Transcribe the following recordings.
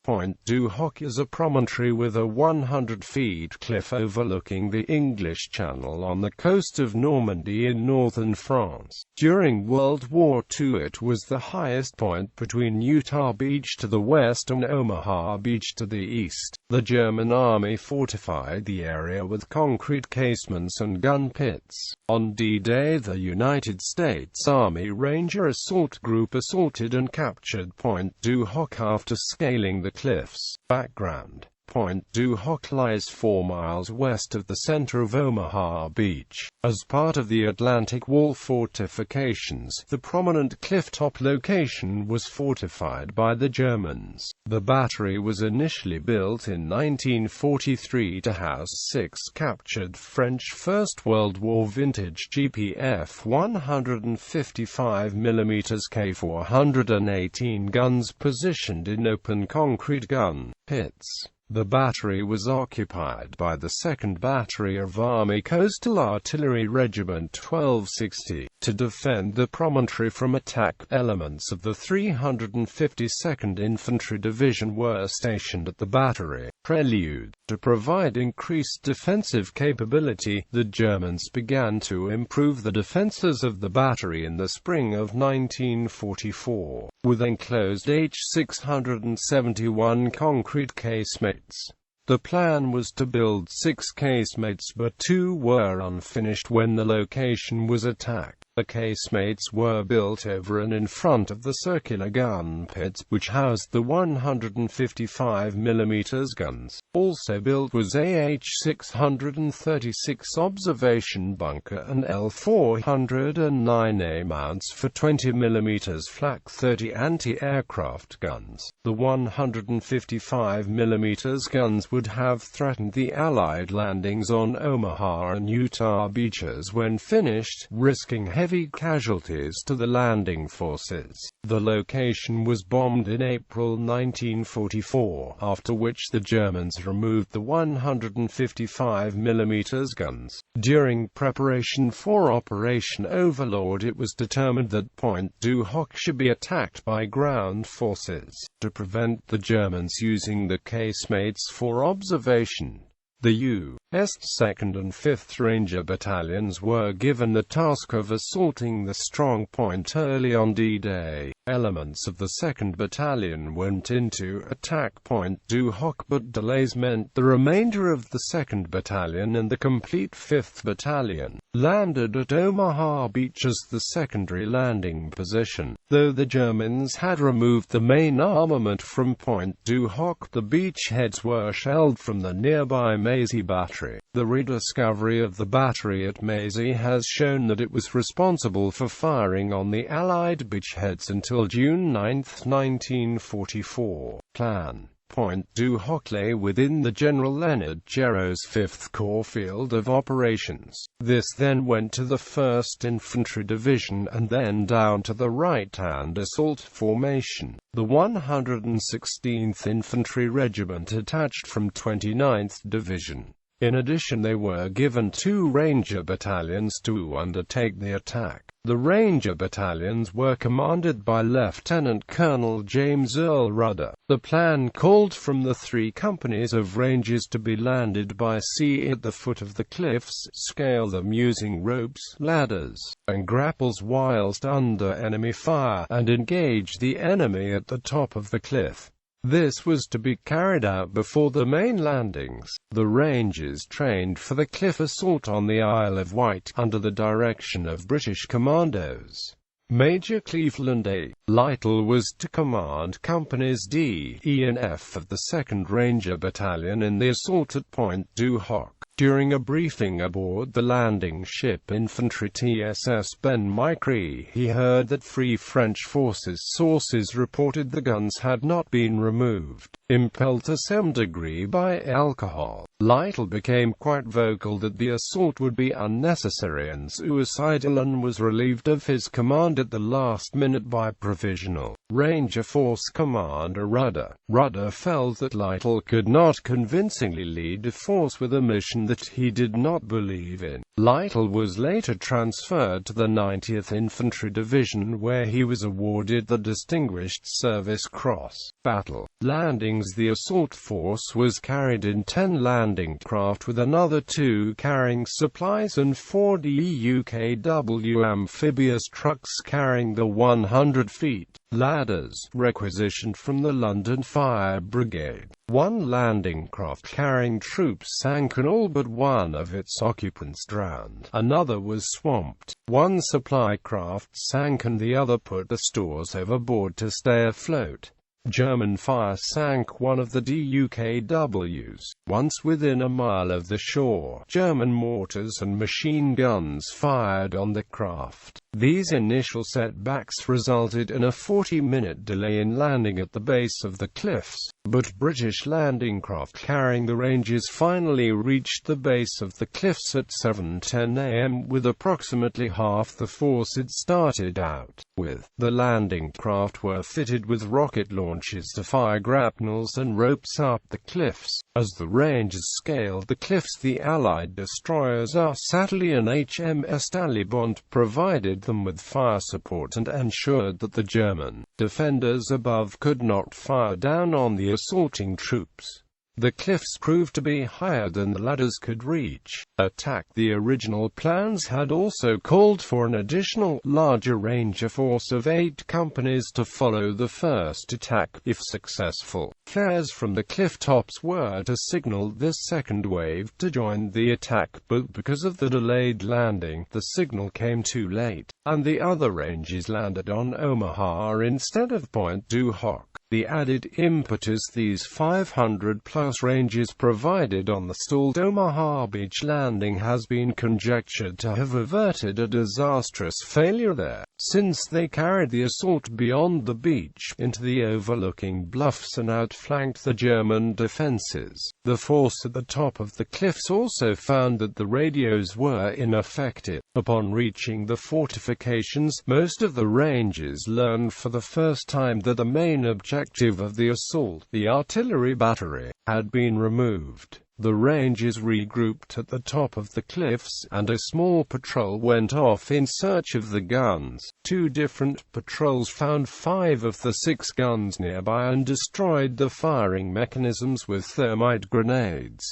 Pointe du Hoc is a promontory with a 100-feet cliff overlooking the English Channel on the coast of Normandy in northern France. During World War II it was the highest point between Utah Beach to the west and Omaha Beach to the east. The German army fortified the area with concrete casements and gun pits. On D-Day, the United States Army Ranger Assault Group assaulted and captured Pointe du Hoc after scaling the cliffs. Background: Pointe du Hoc lies 4 miles west of the center of Omaha Beach. As part of the Atlantic Wall fortifications, the prominent clifftop location was fortified by the Germans. The battery was initially built in 1943 to house 6 captured French First World War vintage GPF 155mm K418 guns positioned in open concrete gun pits. The battery was occupied by the 2nd Battery of Army Coastal Artillery Regiment 1260, to defend the promontory from attack. Elements of the 352nd Infantry Division were stationed at the battery. Prelude: to provide increased defensive capability, the Germans began to improve the defenses of the battery in the spring of 1944, with enclosed H-671 concrete casemates. The plan was to build 6 casemates, but 2 were unfinished when the location was attacked. The casemates were built over and in front of the circular gun pits, which housed the 155mm guns. Also built was AH-636 observation bunker and L-409A mounts for 20mm Flak 30 anti-aircraft guns. The 155mm guns would have threatened the Allied landings on Omaha and Utah beaches when finished, risking heavy casualties to the landing forces. The location was bombed in April 1944, after which the Germans removed the 155mm guns. During preparation for Operation Overlord, it was determined that Pointe du Hoc should be attacked by ground forces, to prevent the Germans using the casemates for observation. The U.S. 2nd and 5th Ranger Battalions were given the task of assaulting the strong point early on D-Day. Elements of the 2nd Battalion went in to attack Pointe du Hoc, but delays meant the remainder of the 2nd Battalion and the complete 5th Battalion landed at Omaha Beach as the secondary landing position. Though the Germans had removed the main armament from Pointe du Hoc, the beachheads were shelled from the nearby Mazie Battery. The rediscovery of the battery at Mazie has shown that it was responsible for firing on the Allied beachheads until June 9, 1944. Plan: Pointe du Hoc lay within the General Leonard Gero's 5th Corps field of operations. This then went to the 1st Infantry Division and then down to the right-hand assault formation. The 116th Infantry Regiment attached from 29th Division. In addition, they were given 2 Ranger battalions to undertake the attack. The Ranger battalions were commanded by Lieutenant Colonel James Earl Rudder. The plan called from the 3 companies of Rangers to be landed by sea at the foot of the cliffs, scale them using ropes, ladders, and grapples whilst under enemy fire, and engage the enemy at the top of the cliff. This was to be carried out before the main landings. The Rangers trained for the cliff assault on the Isle of Wight, under the direction of British commandos. Major Cleveland A. Lytle was to command Companies D, E and F of the 2nd Ranger Battalion in the assault at Pointe du Hoc. During a briefing aboard the landing ship Infantry TSS Ben Micree, he heard that Free French forces sources reported the guns had not been removed. Impelled to some degree by alcohol, Lytle became quite vocal that the assault would be unnecessary and suicidal, and was relieved of his command at the last minute by Provisional Ranger Force Commander Rudder. Rudder felt that Lytle could not convincingly lead a force with a mission that he did not believe in. Lytle was later transferred to the 90th Infantry Division, where he was awarded the Distinguished Service Cross. Battle landings: the assault force was carried in 10 landing craft, with another 2 carrying supplies and 4 DUKW amphibious trucks carrying the 100 feet ladders requisitioned from the London Fire Brigade. 1 landing craft carrying troops sank and all but one of its occupants drowned. Another was swamped. 1 supply craft sank and the other put the stores overboard to stay afloat. German fire sank one of the DUKWs. Once within a mile of the shore, German mortars and machine guns fired on the craft. These initial setbacks resulted in a 40-minute delay in landing at the base of the cliffs, but British landing craft carrying the Rangers finally reached the base of the cliffs at 7:10 a.m. with approximately half the force it started out with. The landing craft were fitted with rocket launchers to fire grapnels and ropes up the cliffs. As the Rangers scaled the cliffs, the Allied destroyers Satterley and HMS Talleyrand provided them with fire support and ensured that the German defenders above could not fire down on the assaulting troops. The cliffs proved to be higher than the ladders could reach. Attack: the original plans had also called for an additional, larger Ranger force of 8 companies to follow the first attack, if successful. Flares from the cliff tops were to signal this second wave to join the attack, but because of the delayed landing, the signal came too late, and the other Rangers landed on Omaha instead of Pointe du Hoc. The added impetus these 500-plus Rangers provided on the stalled Omaha Beach landing has been conjectured to have averted a disastrous failure there, since they carried the assault beyond the beach, into the overlooking bluffs and outflanked the German defenses. The force at the top of the cliffs also found that the radios were ineffective. Upon reaching the fortifications, most of the Rangers learned for the first time that the main objective of the assault, the artillery battery, had been removed. The Rangers regrouped at the top of the cliffs, and a small patrol went off in search of the guns. 2 different patrols found 5 of the 6 guns nearby and destroyed the firing mechanisms with thermite grenades.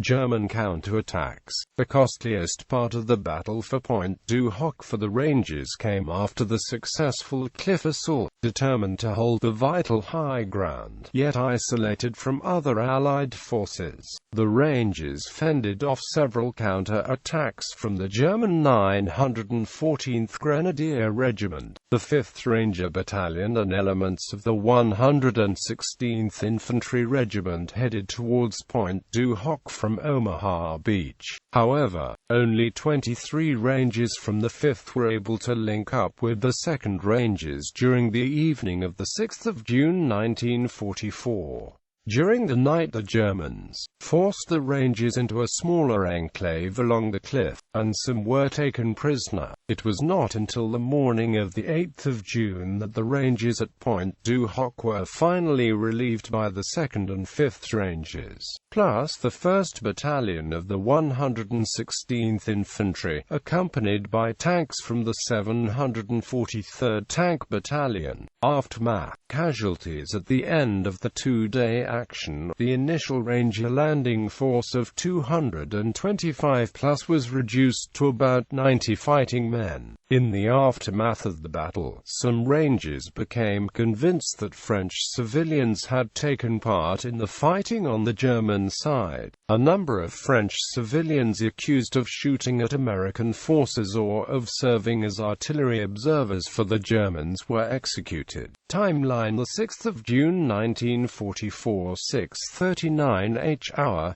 German counterattacks. The costliest part of the battle for Pointe du Hoc for the Rangers came after the successful cliff assault. Determined to hold the vital high ground, yet isolated from other Allied forces, the Rangers fended off several counter-attacks from the German 914th Grenadier Regiment, the 5th Ranger Battalion and elements of the 116th Infantry Regiment headed towards Pointe du Hoc from Omaha Beach. However, only 23 Rangers from the 5th were able to link up with the 2nd Rangers during the evening of the 6th of June 1944. During the night, the Germans forced the Rangers into a smaller enclave along the cliff, and some were taken prisoner. It was not until the morning of the 8th of June that the Rangers at Pointe du Hoc were finally relieved by the 2nd and 5th Rangers, plus the 1st Battalion of the 116th Infantry, accompanied by tanks from the 743rd Tank Battalion. Aftermath: casualties. At the end of the 2-day action, the initial Ranger landing force of 225 plus was reduced to about 90 fighting men. In the aftermath of the battle, some Rangers became convinced that French civilians had taken part in the fighting on the German side. A number of French civilians accused of shooting at American forces or of serving as artillery observers for the Germans were executed. Timeline: the 6th of June 1944, 6:39 h.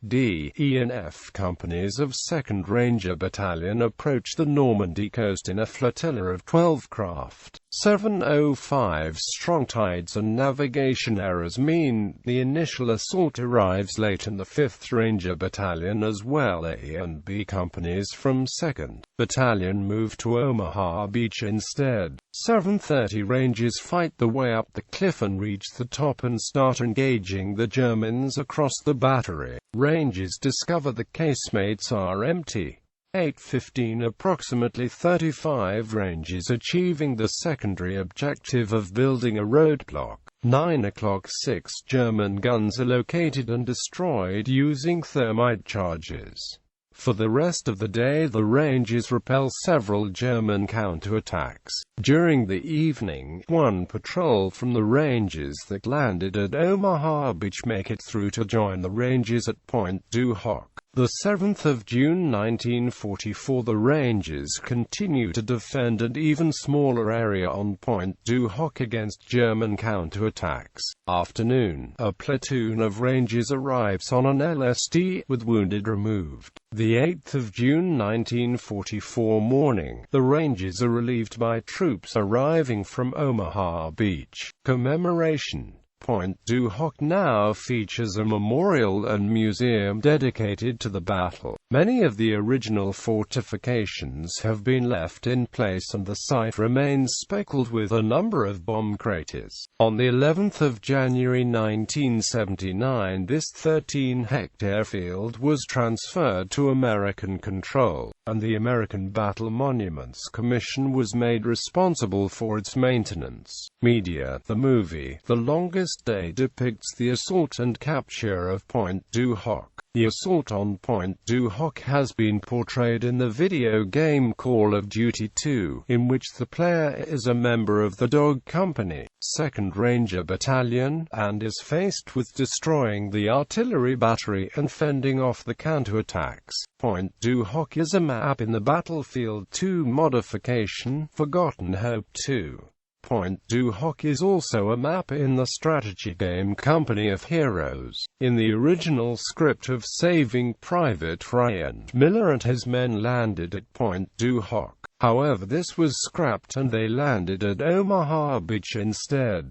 D, E and F companies of 2nd Ranger Battalion approached the Normandy coast in a flotilla of 12 craft. 7:05 strong tides and navigation errors mean the initial assault arrives late, and the 5th Ranger Battalion as well A and B companies from 2nd Battalion move to Omaha Beach instead. 7:30 Rangers fight the way up the cliff and reach the top and start engaging the Germans across the battery. Rangers discover the casemates are empty. 8:15 Approximately 35 Rangers achieving the secondary objective of building a roadblock. 9 o'clock 6 German guns are located and destroyed using thermite charges. For the rest of the day the Rangers repel several German counterattacks. During the evening, one patrol from the Rangers that landed at Omaha Beach make it through to join the Rangers at Pointe du Hoc. The 7th of June 1944 the Rangers continue to defend an even smaller area on Pointe du Hoc against German counterattacks. Afternoon, a platoon of Rangers arrives on an LSD with wounded removed. The 8th of June 1944 morning, the Rangers are relieved by troops arriving from Omaha Beach. Commemoration. Pointe du Hoc now features a memorial and museum dedicated to the battle. Many of the original fortifications have been left in place and the site remains speckled with a number of bomb craters. On the 11th of January 1979 this 13-hectare field was transferred to American control, and the American Battle Monuments Commission was made responsible for its maintenance. Media. The movie, The Longest Day, depicts the assault and capture of Pointe du Hoc. The assault on Pointe du Hoc has been portrayed in the video game Call of Duty 2, in which the player is a member of the Dog Company, 2nd Ranger Battalion, and is faced with destroying the artillery battery and fending off the counterattacks. Pointe du Hoc is a map in the Battlefield 2 modification, Forgotten Hope 2. Pointe du Hoc is also a map in the strategy game Company of Heroes. In the original script of Saving Private Ryan, Miller and his men landed at Pointe du Hoc. However, this was scrapped and they landed at Omaha Beach instead.